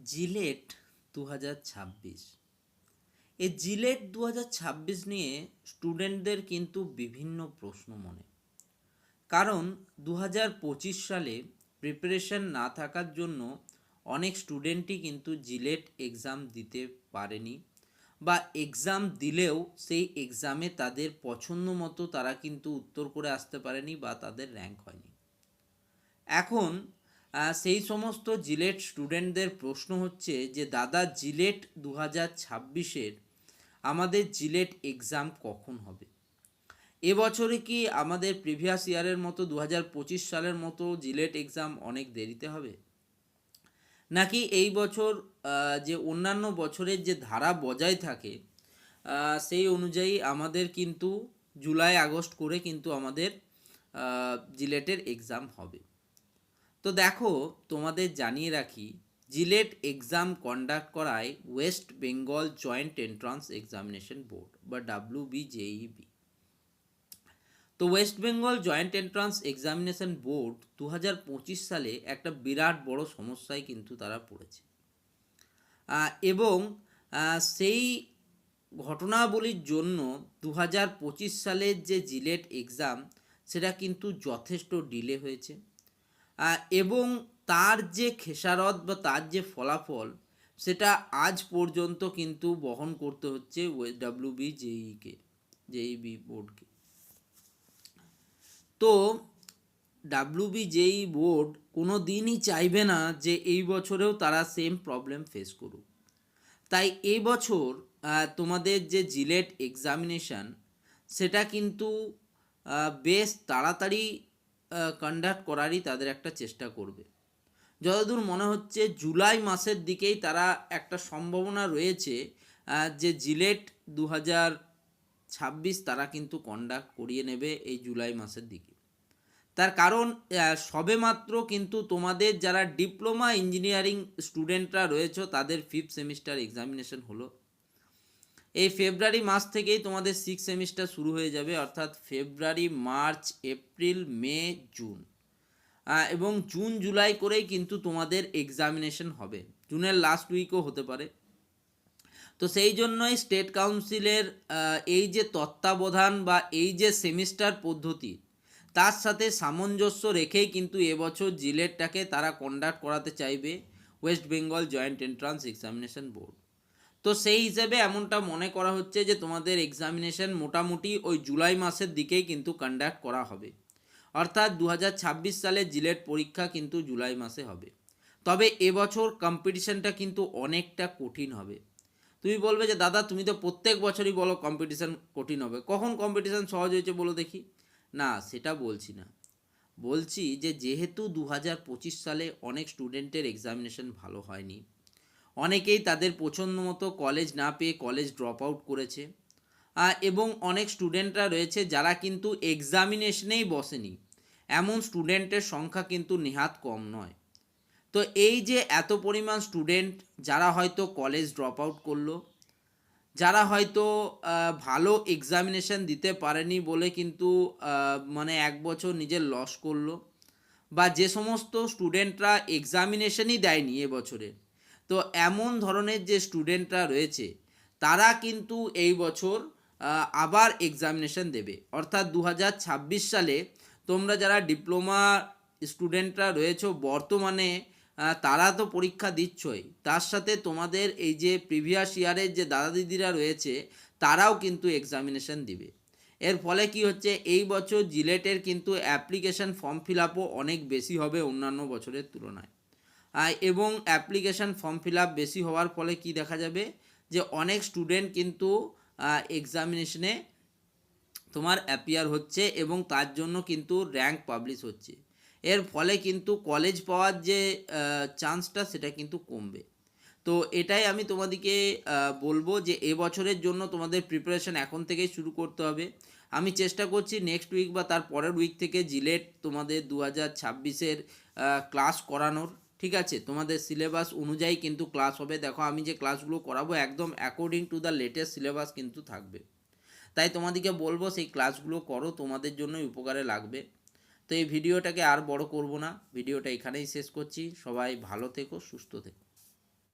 JELET 2026। এই JELET 2026 নিয়ে স্টুডেন্টদের কিন্তু বিভিন্ন প্রশ্ন মনে। কারণ 2025 সালে প্রিপারেশন না থাকার জন্য অনেক স্টুডেন্টই কিন্তু জিলেট এক্সাম দিতে পারেনি, বা এক্সাম দিলেও সেই এক্সামে তাদের পছন্দ মতো তারা কিন্তু উত্তর করে আসতে পারেনি বা তাদের র্যাঙ্ক হয়নি। এখন সেই সমস্ত জিলেট স্টুডেন্টদের প্রশ্ন হচ্ছে যে দাদা, জিলেট 2026-এর আমাদের জিলেট এক্সাম কখন হবে? এবছরে কি আমাদের প্রিভিয়াস ইয়ারের মতো 2025 সালের মতো জিলেট এক্সাম অনেক দেরিতে হবে, নাকি এই বছর যে অন্যান্য বছরের যে ধারা বজায় থাকে সেই অনুযায়ী আমাদের কিন্তু জুলাই আগস্ট করে কিন্তু আমাদের জিলেটের এক্সাম হবে? তো দেখো, তোমাদের জানিয়ে রাখি, জিলেট এক্সাম কন্ডাক্ট করায় West Bengal joint entrance examination board বা WBJEB। তো West Bengal joint entrance examination board 2025 সালে একটা বিরাট বড় সমস্যায় কিন্তু তারা পড়েছে, এবং সেই ঘটনাবলীর জন্য 2025 সালের যে জিলেট এক্সাম সেটা কিন্তু যথেষ্ট ডিলে হয়েছে, এবং তার যে খেসারত বা তার যে ফলাফল সেটা আজ পর্যন্ত কিন্তু বহন করতে হচ্ছে জেইবি বোর্ডকে। তো WBJEE বোর্ড কোনো দিনই চাইবে না যে এই বছরেও তারা সেম প্রবলেম ফেস করুক। তাই এই বছর তোমাদের যে জিলেট এক্সামিনেশান সেটা কিন্তু বেশ তাড়াতাড়ি কন্ডাক্ট করারই তাদের একটা চেষ্টা করবে। যতদূর মনে হচ্ছে জুলাই মাসের দিকেই তারা একটা সম্ভাবনা রয়েছে যে জিলেট 2026 তারা কিন্তু কন্ডাক্ট করিয়ে নেবে এই জুলাই মাসের দিকে। তার কারণ সবেমাত্র কিন্তু তোমাদের যারা ডিপ্লোমা ইঞ্জিনিয়ারিং স্টুডেন্টরা রয়েছে তাদের 5th সেমিস্টার এক্সামিনেশন হলো। এই ফেব্রুয়ারি মাস থেকেই তোমাদের 6th সেমিস্টার শুরু হয়ে যাবে, অর্থাৎ ফেব্রুয়ারি, মার্চ, এপ্রিল, মে, জুন, এবং জুন জুলাই করেই কিন্তু তোমাদের এক্সামিনেশন হবে। জুনের লাস্ট উইকও হতে পারে। তো সেই জন্যই স্টেট কাউন্সিলের এই যে তত্ত্বাবধান বা এই যে সেমিস্টার পদ্ধতি, তার সাথে সামঞ্জস্য রেখেই কিন্তু এবছর জিলেটটাকে তারা কন্ডাক্ট করাতে চাইবে West Bengal joint entrance examination board. তো সেই হিসেবে এমনটা মনে করা হচ্ছে যে তোমাদের এক্সামিনেশন মোটামুটি ওই জুলাই মাসের দিকেই কিন্তু কন্ডাক্ট করা হবে, অর্থাৎ 2026 সালে জিলেট পরীক্ষা কিন্তু জুলাই মাসে হবে। তবে এবছর কম্পিটিশনটা কিন্তু অনেকটা কঠিন হবে। তুমি বলবে যে দাদা, তুমি তো প্রত্যেক বছরই বলো কম্পিটিশান কঠিন হবে, কখন কম্পিটিশান সহজ হয়েছে বলো দেখি। না, সেটা বলছি না। বলছি যে যেহেতু 2025 সালে অনেক স্টুডেন্টের এক্সামিনেশন ভালো হয়নি, অনেকেই তাদের পছন্দ মতো কলেজ না পেয়ে কলেজ ড্রপ আউট করেছে, এবং অনেক স্টুডেন্টরা রয়েছে যারা কিন্তু এক্সামিনেশনেই বসেনি, এমন স্টুডেন্টের সংখ্যা কিন্তু নেহাত কম নয়। তো এই যে এত পরিমাণ স্টুডেন্ট যারা হয়তো কলেজ ড্রপ আউট করলো, যারা হয়তো ভালো এক্সামিনেশন দিতে পারেনি বলে কিন্তু মানে এক বছর নিজের লস করলো, বা যে সমস্ত স্টুডেন্টরা এক্সামিনেশনই দেয়নি এবছরে, তো এমন ধরনের যে স্টুডেন্টরা রয়েছে তারা কিন্তু এই বছর আবার এক্সামিনেশন দেবে। অর্থাৎ 2026 সালে তোমরা যারা ডিপ্লোমা স্টুডেন্টরা রয়েছে বর্তমানে, তারা তো পরীক্ষা দিচ্ছই, তার সাথে তোমাদের এই যে প্রিভিয়াস ইয়ারের যে দাদা দিদিরা রয়েছে তারাও কিন্তু এক্সামিনেশন দিবে। এর ফলে কি হচ্ছে, এই বছর জিলেটের কিন্তু অ্যাপ্লিকেশান ফর্ম ফিল আপও অনেক বেশি হবে অন্যান্য বছরের তুলনায়। এবং অ্যাপ্লিকেশান ফর্ম ফিল আপ বেশি হওয়ার ফলে কি দেখা যাবে যে অনেক স্টুডেন্ট কিন্তু এক্সামিনেশনে তোমার অ্যাপিয়ার হচ্ছে এবং তার জন্য কিন্তু র্যাঙ্ক পাবলিশ হচ্ছে। এর ফলে কিন্তু কলেজ পাওয়ার যে চান্সটা সেটা কিন্তু কমবে। তো এটাই আমি তোমাদেরকে বলবো যে এবছরের জন্য তোমাদের প্রিপারেশন এখন থেকেই শুরু করতে হবে। আমি চেষ্টা করছি নেক্সট উইক বা তার পরের উইক থেকে জিলেট তোমাদের 2026-এর ক্লাস করানোর। ঠিক আছে, তোমাদের সিলেবাস অনুযায়ী কিন্তু ক্লাস হবে। দেখো, আমি যে ক্লাসগুলো করাবো একদম according to the latest syllabus কিন্তু থাকবে। তাই তোমাদেরকে বলবো সেই ক্লাসগুলো করো, তোমাদের জন্যই উপকারে লাগবে। তো এই ভিডিওটাকে আর বড় করব না, ভিডিওটা এখানেই শেষ করছি। সবাই ভালো থেকো, সুস্থ থেকো।